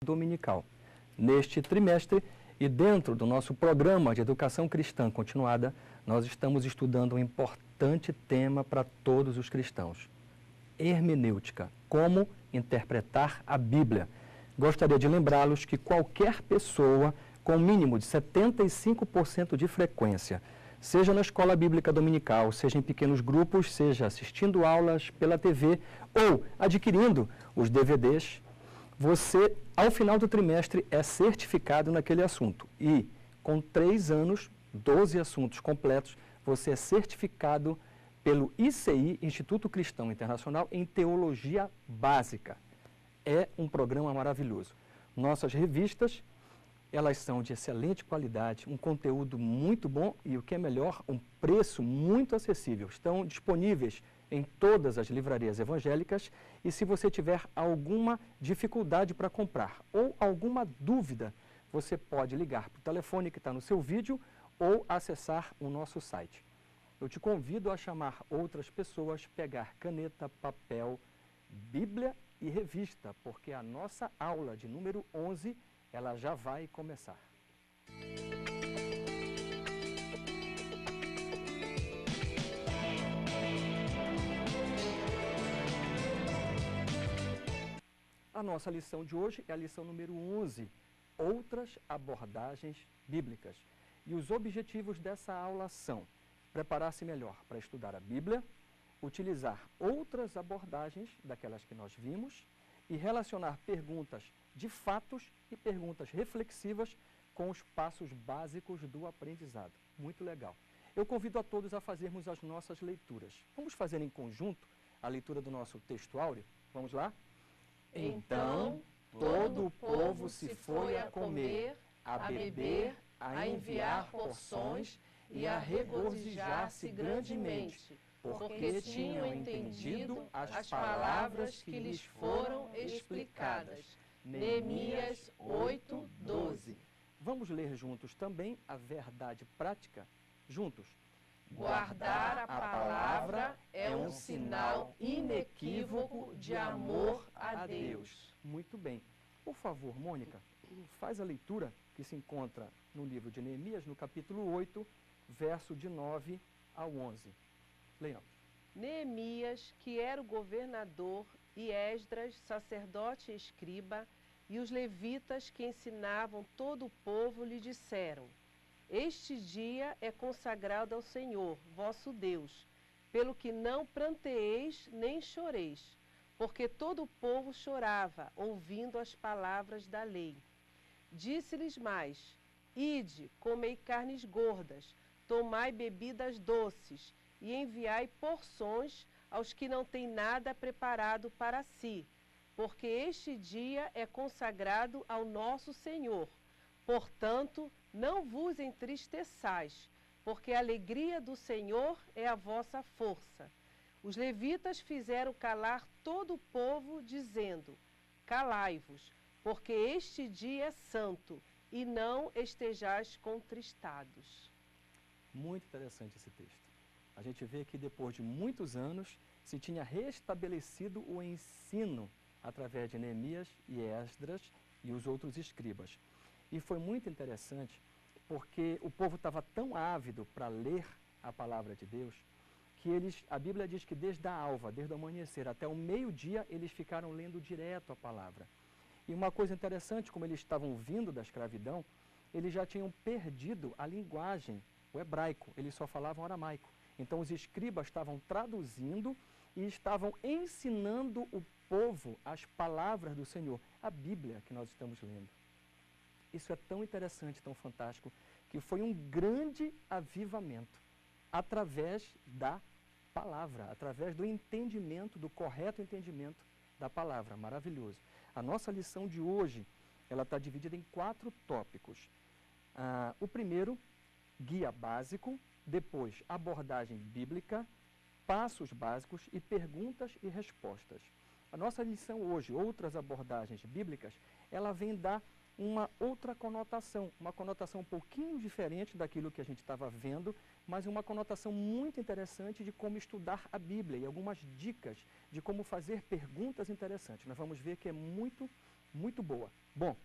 dominical. Neste trimestre e dentro do nosso programa de Educação Cristã Continuada, nós estamos estudando um importante tema para todos os cristãos. Hermenêutica, como interpretar a Bíblia. Gostaria de lembrá-los que qualquer pessoa com mínimo de 75% de frequência, seja na escola bíblica dominical, seja em pequenos grupos, seja assistindo aulas pela TV ou adquirindo os DVDs, você, ao final do trimestre, é certificado naquele assunto. E, com 3 anos, 12 assuntos completos, você é certificado pelo ICI, Instituto Cristão Internacional, em Teologia Básica. É um programa maravilhoso. Nossas revistas, elas são de excelente qualidade, um conteúdo muito bom e, o que é melhor, um preço muito acessível. Estão disponíveis em todas as livrarias evangélicas e, se você tiver alguma dificuldade para comprar ou alguma dúvida, você pode ligar para o telefone que está no seu vídeo ou acessar o nosso site. Eu te convido a chamar outras pessoas, pegar caneta, papel, Bíblia e revista, porque a nossa aula de número 11, ela já vai começar. A nossa lição de hoje é a lição número 11, Outras Abordagens Bíblicas. E os objetivos dessa aula são preparar-se melhor para estudar a Bíblia, utilizar outras abordagens daquelas que nós vimos e relacionar perguntas de fatos e perguntas reflexivas com os passos básicos do aprendizado. Muito legal. Eu convido a todos a fazermos as nossas leituras. Vamos fazer em conjunto a leitura do nosso texto áureo? Vamos lá? Então, todo o povo se foi a comer, a beber, a enviar porções e a regozijar-se grandemente, porque tinham entendido as palavras que lhes foram explicadas. Neemias 8:12. Vamos ler juntos também a verdade prática? Juntos. Guardar a palavra é um sinal inequívoco de amor a Deus. Muito bem. Por favor, Mônica, faz a leitura que se encontra no livro de Neemias, no capítulo 8, verso de 9 a 11. Leiamos. Neemias, que era o governador, e Esdras, sacerdote e escriba, e os levitas que ensinavam todo o povo lhe disseram: Este dia é consagrado ao Senhor, vosso Deus, pelo que não pranteeis nem choreis, porque todo o povo chorava, ouvindo as palavras da lei. Disse-lhes mais: Ide, comei carnes gordas, tomai bebidas doces, e enviai porções aos que não têm nada preparado para si, porque este dia é consagrado ao nosso Senhor. Portanto, não vos entristeçais, porque a alegria do Senhor é a vossa força. Os levitas fizeram calar todo o povo, dizendo: Calai-vos, porque este dia é santo, e não estejais contristados. Muito interessante esse texto. A gente vê que depois de muitos anos se tinha restabelecido o ensino através de Neemias e Esdras e os outros escribas. E foi muito interessante porque o povo estava tão ávido para ler a palavra de Deus que a Bíblia diz que desde a alva, desde o amanhecer até o meio-dia, eles ficaram lendo direto a palavra. E uma coisa interessante, como eles estavam vindo da escravidão, eles já tinham perdido a linguagem, o hebraico, eles só falavam aramaico. Então os escribas estavam traduzindo e estavam ensinando o povo as palavras do Senhor, a Bíblia que nós estamos lendo. Isso é tão interessante, tão fantástico, que foi um grande avivamento através da palavra, através do entendimento, do correto entendimento da palavra. Maravilhoso. A nossa lição de hoje, ela está dividida em 4 tópicos. O primeiro, guia básico, depois abordagem bíblica, passos básicos e perguntas e respostas. A nossa lição hoje, outras abordagens bíblicas, ela vem dar uma outra conotação, uma conotação um pouquinho diferente daquilo que a gente estava vendo, mas uma conotação muito interessante de como estudar a Bíblia e algumas dicas de como fazer perguntas interessantes. Nós vamos ver que é muito muito boa. Bom,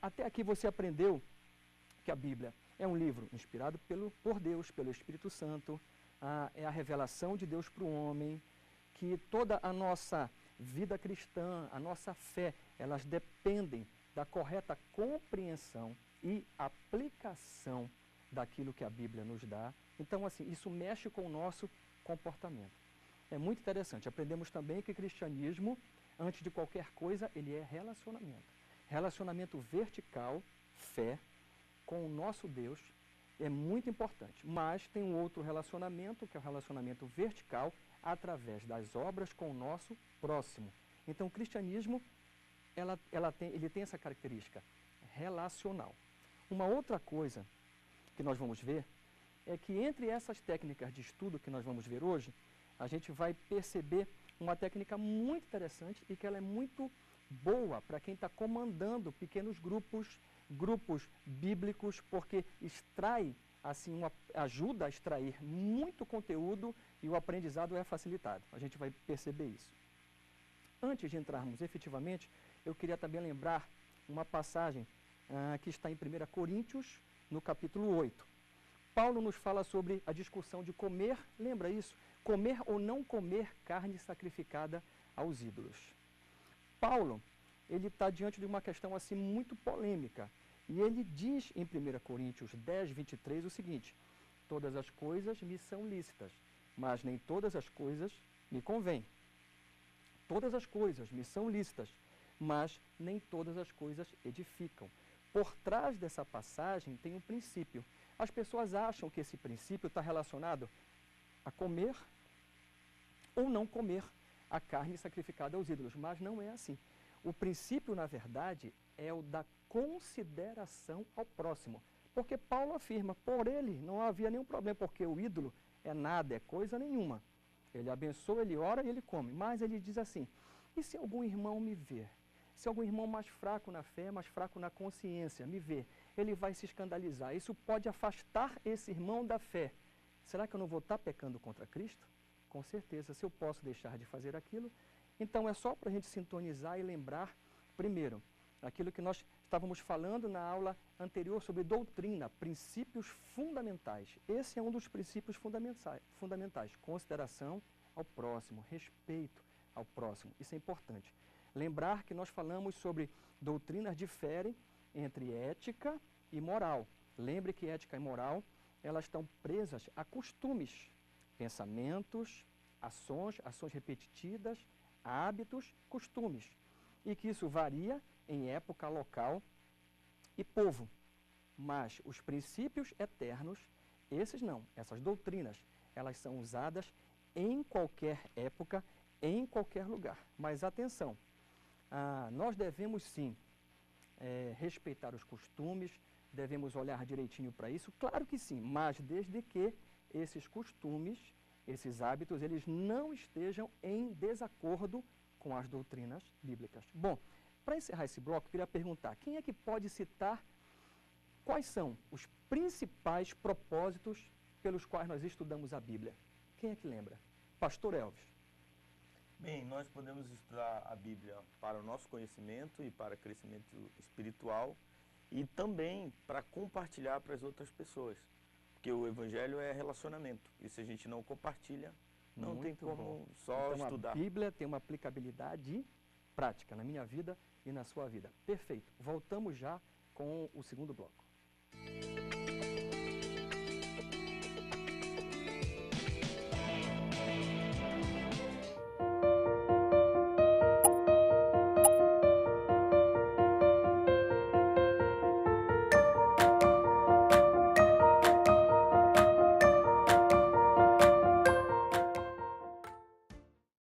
até aqui você aprendeu que a Bíblia é um livro inspirado por Deus, pelo Espírito Santo, é a revelação de Deus para o homem, que toda a nossa vida cristã, a nossa fé, elas dependem da correta compreensão e aplicação daquilo que a Bíblia nos dá. Então, assim, isso mexe com o nosso comportamento. É muito interessante. Aprendemos também que o cristianismo, antes de qualquer coisa, ele é relacionamento. Relacionamento vertical, fé, com o nosso Deus, é muito importante. Mas tem um outro relacionamento, que é o relacionamento vertical, através das obras com o nosso próximo. Então, o cristianismo, ele tem essa característica relacional. Uma outra coisa que nós vamos ver é que entre essas técnicas de estudo que nós vamos ver hoje, a gente vai perceber uma técnica muito interessante e que ela é muito boa para quem está comandando pequenos grupos bíblicos, porque extrai, assim, ajuda a extrair muito conteúdo e o aprendizado é facilitado. A gente vai perceber isso. Antes de entrarmos efetivamente, eu queria também lembrar uma passagem que está em 1 Coríntios, no capítulo 8. Paulo nos fala sobre a discussão de comer, lembra isso? Comer ou não comer carne sacrificada aos ídolos. Paulo, ele está diante de uma questão assim muito polêmica. E ele diz em 1 Coríntios 10, 23 o seguinte: todas as coisas me são lícitas, mas nem todas as coisas me convêm. Todas as coisas me são lícitas, mas nem todas as coisas edificam. Por trás dessa passagem tem um princípio. As pessoas acham que esse princípio está relacionado a comer ou não comer a carne sacrificada aos ídolos, mas não é assim. O princípio, na verdade, é o da consideração ao próximo. Porque Paulo afirma, por ele não havia nenhum problema, porque o ídolo é nada, é coisa nenhuma. Ele abençoa, ele ora e ele come. Mas ele diz assim, e se algum irmão me ver? Se algum irmão mais fraco na fé, mais fraco na consciência, me ver, ele vai se escandalizar. Isso pode afastar esse irmão da fé. Será que eu não vou estar pecando contra Cristo? Com certeza, se eu posso deixar de fazer aquilo. Então é só para a gente sintonizar e lembrar, primeiro, aquilo que nós estávamos falando na aula anterior sobre doutrina, princípios fundamentais. Esse é um dos princípios fundamentais, consideração ao próximo, respeito ao próximo. Isso é importante. Lembrar que nós falamos sobre doutrinas diferem entre ética e moral. Lembre que ética e moral, elas estão presas a costumes, pensamentos, ações repetitivas, hábitos, costumes. E que isso varia em época, local e povo. Mas os princípios eternos, esses não, essas doutrinas, elas são usadas em qualquer época, em qualquer lugar. Mas atenção, nós devemos sim respeitar os costumes, devemos olhar direitinho para isso, claro que sim, mas desde que esses costumes, esses hábitos, eles não estejam em desacordo com as doutrinas bíblicas. Bom, para encerrar esse bloco, eu queria perguntar, quem é que pode citar quais são os principais propósitos pelos quais nós estudamos a Bíblia? Quem é que lembra? Pastor Elvis. Bem, nós podemos estudar a Bíblia para o nosso conhecimento e para crescimento espiritual e também para compartilhar para as outras pessoas, porque o Evangelho é relacionamento e se a gente não compartilha, não tem como só então, estudar. A Bíblia tem uma aplicabilidade prática na minha vida e na sua vida. Perfeito. Voltamos já com o segundo bloco.